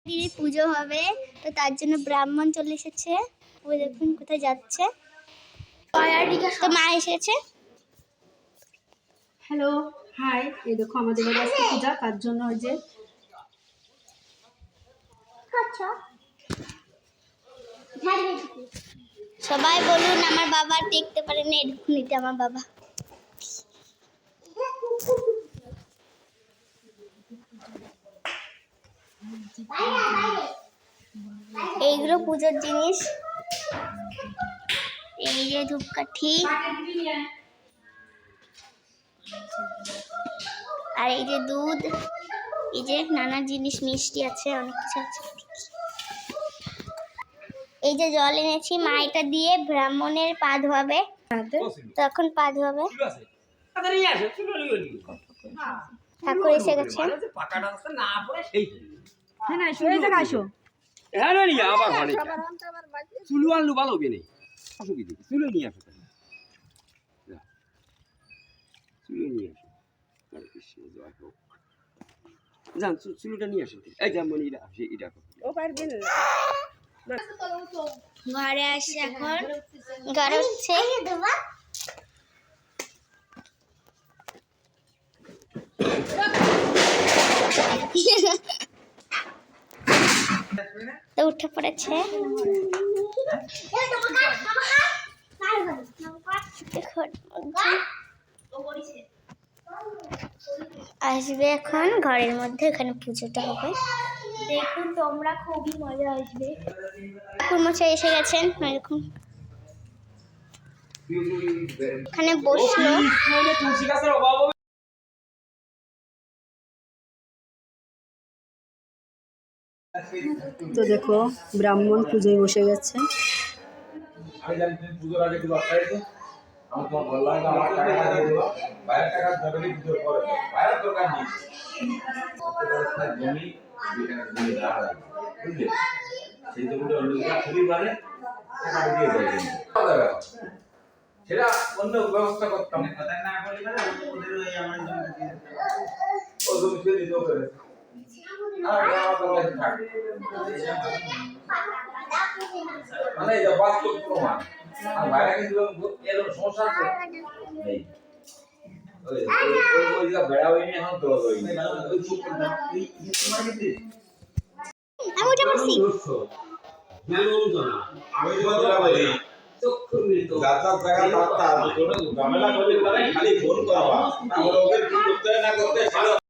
পুজো হবে, তো তার জন্য ব্রাহ্মণ চলে এসেছে। ওই দেখুন কোথায় যাচ্ছে। তো মা এসেছে। Hello, hi. এই দেখো আমাদের বাড়ি আজকে পূজা, তার জন্য ওই যে সবাই বলুন আমার বাবা দেখতে পারে না, এরকম নিতে আমার বাবা। এইগুলো পুজোর জিনিস। এই যে ধূপকাঠি, আর এই যে দুধ, এই যে নানা জিনিস, মিষ্টি আছে, অনেক কিছু আছে। এই যে জল এনেছি, মা এটা দিয়ে ব্রাহ্মণের পা ধোয়াবে। তখন পা ধোয়াবে। ঠাকুর এসে গেছে। ঘরে আসছে, এখন ঘরে হচ্ছে তো উঠে পড়েছে। আসবে এখন ঘরের মধ্যে, এখানে পুজোটা হবে। দেখুন তোমরা, খুবই মজা আসবে। ঠাকুরমশাই এসে গেছেন, এরকম এখানে বসলো। তো দেখো ব্রাহ্মণ পুজোয় বসে গেছে। সেটা অন্য ব্যবস্থা করতাম। মানে এটা বাস্তব প্রমাণ। আর বাইরে কিন্তু এরকম সমস্যা আছে নেই। ওই বেড়া হয়নি, এখন তো হয়নি। ওই চুপ না, তুই তোমার কিন্তু আমি উঠে পড়ছি। আমি কথা বলি যাতায়াত জায়গা তার ঝামেলা করলে খালি ফোন করবা, তাহলে ওকে কি করতে না করতে